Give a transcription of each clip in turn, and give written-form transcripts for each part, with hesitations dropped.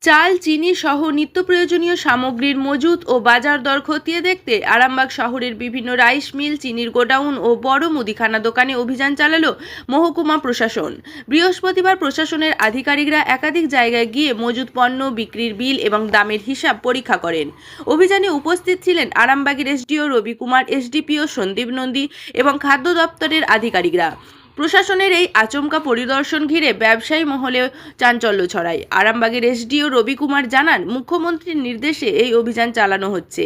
চাল, চিনি সহ নিত্য প্রয়োজনীয় সামগ্রীর মজুত ও বাজার দর খতিয়ে দেখতে আরামবাগ শহরের বিভিন্ন রাইস মিল, চিনির গোডাউন ও বড় মুদিখানা দোকানে অভিযান চালালো মহকুমা প্রশাসন। বৃহস্পতিবার প্রশাসনের আধিকারিকরা একাধিক জায়গায় গিয়ে মজুত পণ্য বিক্রির বিল এবং দামের হিসাব পরীক্ষা করেন। অভিযানে উপস্থিত ছিলেন আরামবাগের এসডিও রবি কুমার, এসডিপিও সন্দীপ নন্দী এবং খাদ্য দপ্তরের আধিকারিকরা। প্রশাসনের এই আচমকা পরিদর্শন ঘিরে ব্যবসায়ী মহলে চাঞ্চল্য ছড়ায়। আরামবাগের এসডিও রবি কুমার জানান, মুখ্যমন্ত্রীর নির্দেশে এই অভিযান চালানো হচ্ছে।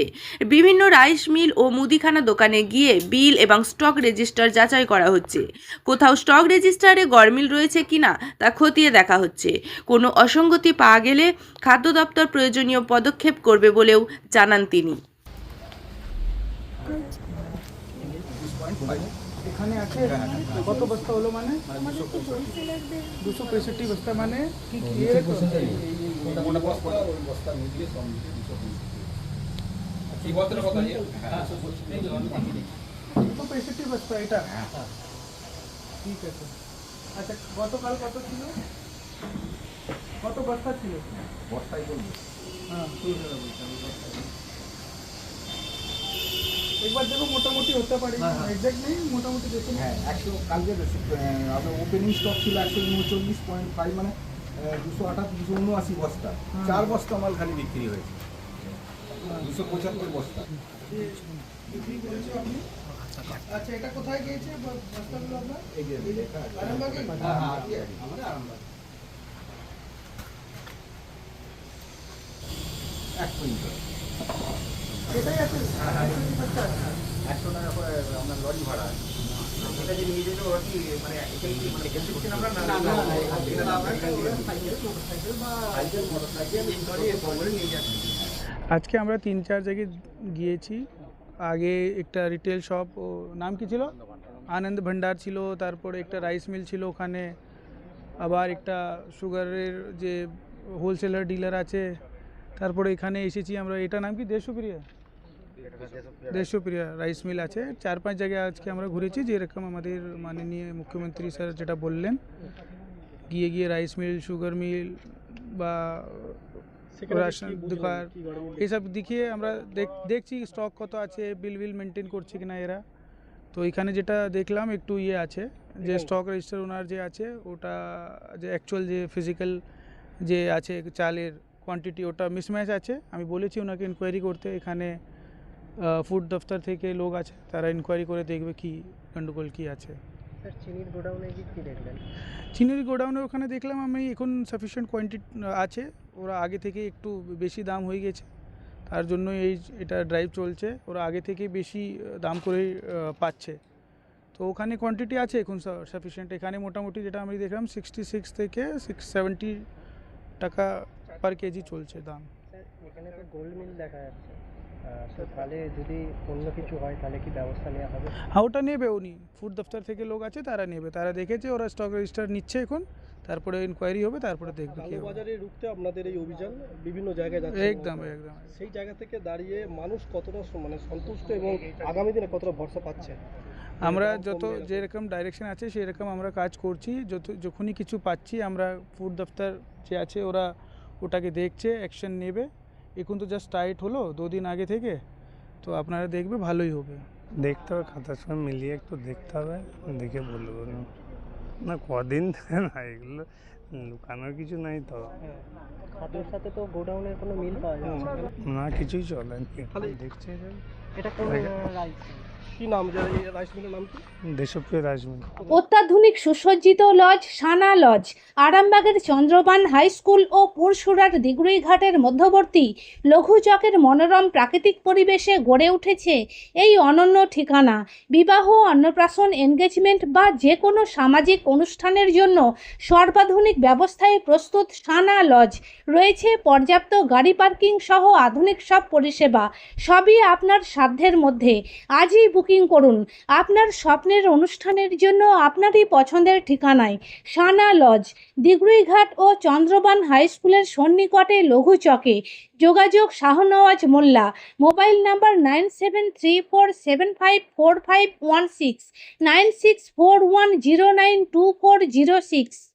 বিভিন্ন রাইস মিল ও মুদিখানা দোকানে গিয়ে বিল এবং স্টক রেজিস্টার যাচাই করা হচ্ছে। কোথাও স্টক রেজিস্টারে গরমিল রয়েছে কিনা তা খতিয়ে দেখা হচ্ছে। কোনো অসঙ্গতি পাওয়া গেলে খাদ্য দপ্তর প্রয়োজনীয় পদক্ষেপ করবে বলেও জানান তিনি। এখানে আছে কত বস্তা হলো মানে 265 বস্তা মানে কি বস্তা এটা ঠিক আছে। আচ্ছা গতকাল কত ছিল, কত বস্তা ছিল? বস্তাই বলবো, হ্যাঁ একবার দেখো মোটামুটি হতে পারে, এক্সাক্ট নেই, মোটামুটি দেখো। হ্যাঁ 100 কালকে আপনার ওপেনিং স্টক ছিল 139.5 মানে 278 বস্তা, 4 বস্তা মাল খালি বিক্রি হয়েছে, 275 বস্তা। আচ্ছা এটা কোথায় গিয়েছে বস্তাগুলো আপনার? এই যে আরামবাগে? আমাদের আরামবাগ 1 কুইন্টাল এটাই আছে। 100 টাকা করে আপনার লরি ভাড়া। এটা যে নিয়ে যেতে ওরা কি মানে এটাই কি মানে হেলথ দিচ্ছেন আমরা? না এটা আপনার সাইকেল বা মোটরসাইকেল করে নিয়ে যাচ্ছেন। আজকে আমরা 3-4 জায়গায় গিয়েছি। আগে একটা রিটেল শপ, ও নাম কি ছিল, আনন্দ ভান্ডার ছিল, তারপরে একটা রাইস মিল ছিল ওখানে, আবার একটা সুগারের যে হোলসেলার ডিলার আছে, তারপরে এখানে এসেছি আমরা, এটা নাম কি দেশপ্রিয়া রাইস মিল আছে। 4-5 জায়গায় আজকে আমরা ঘুরেছি, যেরকম আমাদের মাননীয় মুখ্যমন্ত্রী স্যার যেটা বললেন, গিয়ে রাইস মিল, সুগার মিল বা রাশন দোকান এইসব দেখিয়ে আমরা দেখছি স্টক কত আছে, বিল মেনটেন করছে কিনা এরা। তো এখানে যেটা দেখলাম একটু আছে, যে স্টক রেজিস্টার ওনার যে আছে ওটা, যে অ্যাকচুয়াল যে ফিজিক্যাল যে আছে চালের কোয়ান্টিটি, ওটা মিসম্যাচ আছে। আমি বলেছি ওনাকে ইনকোয়ারি করতে, এখানে ফুড দফতর থেকে লোক আছে, তারা ইনকোয়ারি করে দেখবে কি গন্ডগোল কি আছে। চিনির গোডাউনে কি দেখলেন? চিনির গোডাউনে ওখানে দেখলাম আমি এখন সাফিসিয়েন্ট কোয়ান্টিটি আছে, ওরা আগে থেকে একটু বেশি দাম হয়ে গেছে, তার জন্য এটা ড্রাইভ চলছে, ওরা আগে থেকে বেশি দাম করে পাচ্ছে। তো ওখানে কোয়ান্টিটি আছে এখন সাফিসিয়েন্ট। এখানে মোটামুটি যেটা আমি দেখলাম 66 থেকে 670 টাকা পার কেজি চলছে দাম। এখানে তো গোল্ড মিল দেখা যাচ্ছে, তো তাহলে যদি অন্য কিছু হয় তাহলে কি ব্যবস্থা নেওয়া হবে? হ্যাঁ ওটা নেবে, উনি ফুড দফতর থেকে লোক আছে, তারা নেবে, তারা দেখেছে, ওরা স্টক রেজিস্টার নিচ্ছে এখন, তারপরে ইনকোয়ারি হবে, তারপরে দেখবে কি হবে। বাজারে রুখতে আপনাদের এই অভিযান বিভিন্ন জায়গায় যাচ্ছে, একদম। সেই জায়গা থেকে দাঁড়িয়ে মানুষ কতটা মানে সন্তুষ্ট এবং আগামী দিনে কতটা ভরসা পাচ্ছে? আমরা যেরকম ডাইরেকশন আছে সেরকম আমরা কাজ করছি, যখনই কিছু পাচ্ছি আমরা, ফুড দফতর যে আছে ওরা ওটাকে দেখছে, অ্যাকশন নেবে। এখন তো জাস্ট টাইট হলো 2 দিন আগে থেকে, তো আপনারা দেখবে ভালোই হবে। দেখতে হবে, খাতার সঙ্গে মিলিয়ে একটু দেখতে হবে, দেখে বলবো না কদিন না, এগুলো লুকানোর কিছু নাই তো। খাদ্যের সাথে তো গোডাউনের কোনো মিল পাওয়া যাচ্ছে না, কিছুই চলে দেখছে। এটা কোন রাইস? কি নাম রাইস মিলের নাম কি? দেশপ্রিয় রাইস মিল। অত্যাধুনিক সুসজ্জিত লজ সানা লজ আরামবাগের চন্দ্রবান হাই স্কুল ও পুরসুরার দিগুড়িঘাটের মধ্যবর্তী লঘু চকের মনোরম প্রাকৃতিক পরিবেশে গড়ে উঠেছে এই অনন্য ঠিকানা। বিবাহ, অন্নপ্রাশন, এনগেজমেন্ট বা যে কোনো সামাজিক অনুষ্ঠানের জন্য সর্বাধুনিক ব্যবস্থায় প্রস্তুত সানা লজ। রয়েছে পর্যাপ্ত গাড়ি পার্কিং সহ আধুনিক সব পরিষেবা, সবই আপনার সাধ্যের মধ্যে। আজই বুকিং করুন আপনার স্বপ্নের অনুষ্ঠানের জন্য আপনারই পছন্দের ঠিকানায়। সানা লজ, দিগুড়িঘাট ও চন্দ্রবান হাই স্কুলের সন্নিকটে লঘু চকে। যোগাযোগ শাহনওয়াজ মোল্লা, মোবাইল নাম্বার 9734754516, 9641092406।